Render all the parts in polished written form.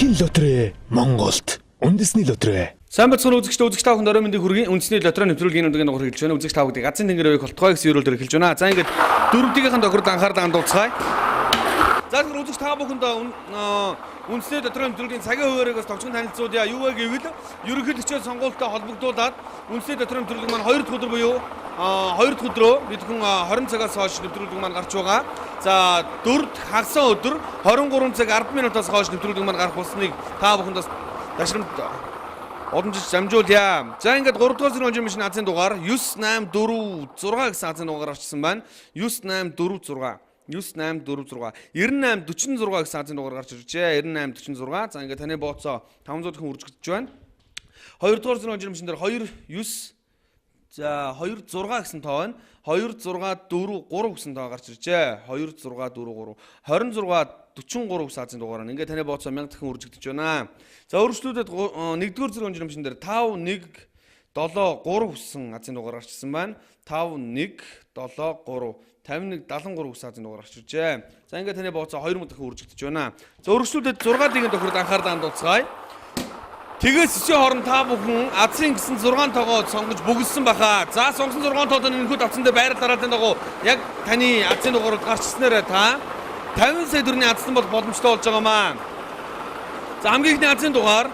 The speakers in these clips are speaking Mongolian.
Дэлхийн лотерей Монголд үндэсний лотерей. Сайн бацхан үзэгч та бүхэнд орой мэндийг хүргэе. Үндэсний лотерей нэвтрүүлгийн нүдгийн дугаар хэлж байна. Үзэгч та бүхэнд газрын тэнгэрийн холтгой гэсэн юрэлдэр хэлж байна. За ингээд дөрөвдөгийнхэн тохирол анхаарал хандуулцгаая. За тэгэхээр үзэгч та бүхэнд үндэсний лотерей нэвтрүүлгийн цагийн хувааригаас тогтмол танилцуулъя. Юу вэ гэвэл ерөнхийлөгчийн сонгуультай холбогдуулаад үндэсний лотерей нэвтрүүлэг маань 2 дахь өдөр буюу 2 дахь өдрөө бид хүн 20 цагаас хойш нэвтрүүлэг маань гарч байгаа. За 4 дахь хагасан өдөр 23 цаг 10 минутаас хойш нэвтрүүлэг маань гарах болсныг та бүхэнд бас дашрамт Одонжиж замжуулъя. За ингээд 3 дугаар зэрэг онжин машин азийн дугаар 98446 гэсэн азийн дугаар гарчсан байна. 98446 9846 9846 гэсэн азийн дугаар гарч иржээ. 9846. За ингээд таны бооцоо 500 хүн үржигдэж байна. 2 дугаар зэрэг онжин машин дээр 29 за 26 гэсэн тоо байна. 2643 гэсэн тоо гарч иржээ. 2643 2643 гэсэн азийн дугаар байна. Ингээд таны бооцоо 1000 дахин үржигдэж байна. За өргөжлүүлээд 1-р зэрэг онжин машин дээр 5173 гэсэн азийн дугаар гарчсан байна. 5173 5173 гэсэн азийн дугаар гарч иржээ. За ингээд таны бооцоо 2000 дахин үржигдэж байна. За өргөжлүүлээд 6 дигэн тохирол анхаарал хандуулцгаая. Тэгээс өчигдөр хооронд та бүхэн азийн гэсэн 6 тоогоо сонгож бөглсөн баха. За сонгосон 6 тоогоо нэнхүү тавцсан дээр байрлалаараа дагуу яг таны азийн дугаарыг гарчснараа та 50 сая төгрөгийн азсан бол боломжтой болж байгаа маа. За хамгийн ихний азийн дугаар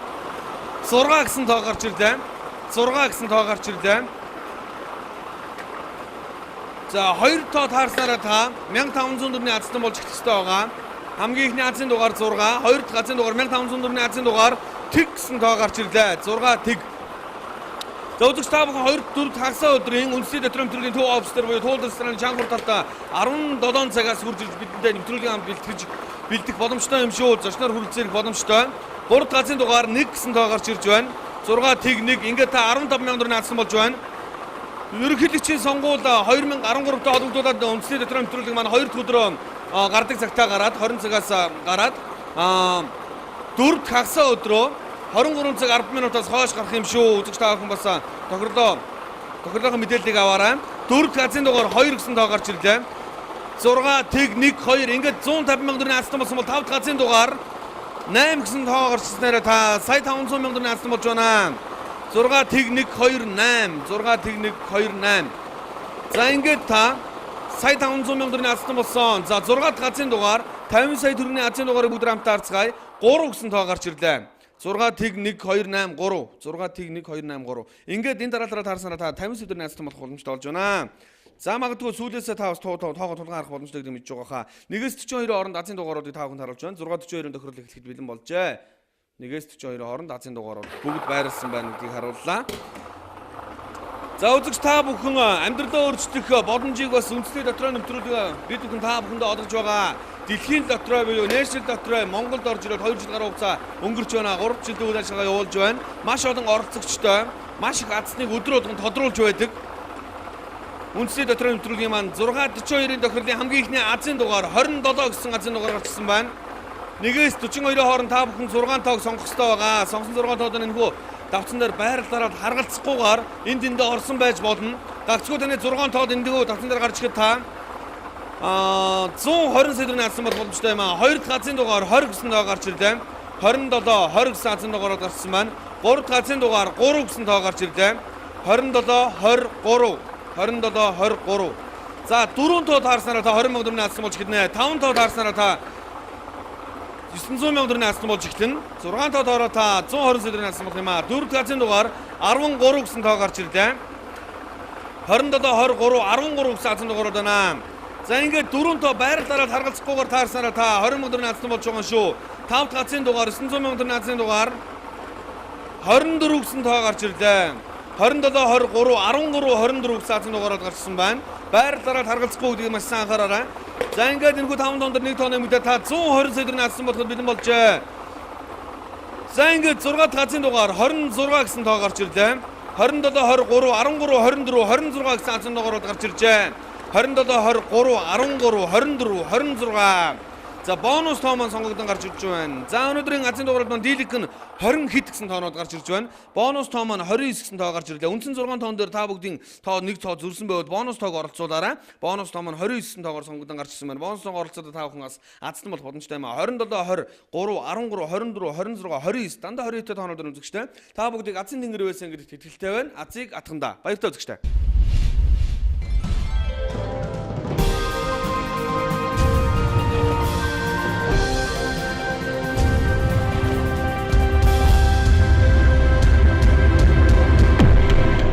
6 гэсэн тоо гарч ирлээ. 6 гэсэн тоо гарч ирлээ. За 2 тоо таарснараа та 1500 төгрөгийн азсан болж ихтэй байгаа. Хамгийн ихний азийн дугаар 6, 2 дахь азийн дугаар 1500 төгрөгийн азийн дугаар тэг гэсэн тоо гарч ирлээ. 6 тэг. За үзэгч та бүхэн 2-4 хагас өдрийн үндэсний лотерей нэвтрүүлгийн төв офис дээр буюу туул рестораны чанга хурдталта 17 цагаас хүрч ирж бидэндээ нэвтрүүлгийн ам бэлтгэх боломжтой юм шүү. Зочноор хүрэлцэх боломжтой. 3 дахь азийн дугаар 1 гэсэн тоо гарч ирж байна. 6 тэг 1. Ингээд та 15000 төгрөгийн азсан болж байна. Ерөнхийлөгчийн сонгуул 2013-т холбогдуулаад үндэсний лотерей нэвтрүүлэг маань 2 дахь өдрөө гардаг цагтаа гараад 20 цагаас гараад 4 дахь хагас өдрөө 23 цаг 10 минутаас хойш гарах юм шүү. Үзэгч та бүхэн бас тохирлоохон мэдээллийг аваарай. 4 дахь азийн дугаар 2 гэсэн тоо гарч ирлээ. 6 тэг 1 2 ингээд 150,000 төгрөгийн азсан болсон бол 5 дахь азийн дугаар 8 гэсэн тоо гарчснараа та сая 500,000 төгрөгийн азсан болж байна. 6 тэг 1 2 8 6 тэг 1 2 8. За ингээд та сая 500,000 төгрөгийн азсан болсон. За 6 дахь азийн дугаар 50 сая төгрөгийн азийн дугаарыг бүгд хамтаа харцгаая. 3 гэсэн тоо гарч ирлээ. 6 тэг 1 2 8 3 6 тэг 1 2 8 3. Ингээд энэ дараалал таарсанаа та 50 сая төгрөгийн азсан болох боломжтой болж байна. За магадгүй сүүлээсээ та бас тоогоо тулгаан харах боломжтой гэж мэдж байгаа хаа. 1-с 42 хооронд азийн дугааруудыг та бүхэнд харуулж байна. 6-42-ын тохирол эхлэхэд бэлэн болжээ. 1-с 42 хооронд азийн дугаарууд бүгд байрлсан байна гэдгийг харууллаа. За үзэгч та бүхэн амьдралаа өөрчлөх боломжийг бас үндэсний лотерей нэвтрүүлэг бид бүхэн та бүхэндээ олгож байгаа. Дэлхийн лотерей буюу National лотерей Монголд орж ирээд 2 жил гаруй хугацаа өнгөрч байна. 3 жилийн үйл ажиллагаа явуулж байна. Маш олон оролцогчтой, маш их азсныг өдөр болгон тодруулж байдаг. Үндэсний лотерей нэвтрүүлгийн маань 642-ын тохирлын хамгийн ихний азийн дугаар 27 гэсэн азийн дугаар гарчсан байна. 1-с 42 хооронд та бүхэн 6 тоог сонгох ёстой байгаа. Сонгосон 6 тоод нэнхүү давцсан дээр байрлалаараа харгалцахгүйгээр энд дэндээ орсон байж болно. Гагцгүй таны 6 тоод эндгөө давцсан дээр гарч ирэхэд та 120 сая төгрөгийн азсан бол боломжтой юм аа. 2 дахь азийн дугаар 20 гэсэн тоо гарч ирлээ. 27 20 гэсэн азийн дугаараар гарчсан байна. 3 дахь азийн дугаар 3 гэсэн тоо гарч ирлээ. 27 23 27 23. За 4 тоо таарснараа та 20,000 төгрөгийн азсан болж эхэлнэ. 5 тоо таарснараа та 900,000 төгрөгийн азсан болж эхэлнэ. 6 тоо тоороо та 120 сая төгрөгийн азсан болох юм аа. 4 дахь азийн дугаар 13 гэсэн тоо гарч ирлээ. 27 23 13 гэсэн азийн дугаарууд байна. За ингээд 4 тоо байрлалаараа харгалзахгүйгээр таарснараа та 20,000 төгрөгийн азсан болж байгаа шүү. 5 дахь азийн дугаар 900,000 төгрөгийн азийн дугаар 24 гэсэн тоо гарч ирлээ. 27 23 13 24 гэсэн азийн дугаараар гарчсан байна. Байрлалаараа харгалзахгүй гэдгийг маш сайн анхаараарай. За ингээд энэ 5 донд 1 тооны мэдээ та 120 сая төгрөгийн азсан болоход бэлэн болжээ. За ингээд 6 дахь азийн дугаар 26 гэсэн тоо гарч ирлээ. 27 23 13 24 26 гэсэн азийн дугаарууд гарч иржээ. 27 23 13 24 26. За бонус тоо маань сонгогдсон гарч ирж байна. За өнөөдрийн азийн дугаард маань дийлэх нь 20 хит гэсэн тоонууд гарч ирж байна. Бонус тоо маань 29 гэсэн тоо гарч ирлээ. Үндсэн 6 тоон дээр та бүгдийн тоо нэг тоо зүрсэн байвал бонус тоог оролцуулаарай. Бонус тоо маань 29 гэсэн тоогоор сонгогдсон гарч ирсэн байна. Бонус тоог оролцоод та бүхэн бас азтан бол боломжтой юм аа. 27, 20, 3, 13, 24, 26, 29 дандаа 20 тоонууд үзэгчтэй. Та бүгдийг азийн тэнгэр байсан гэдэгт итгэлтэй байна. Азийг атгандаа. Баяртай үзэгчтэй.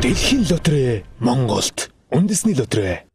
Дэлхийн лотерей Монголд үндэсний лотерей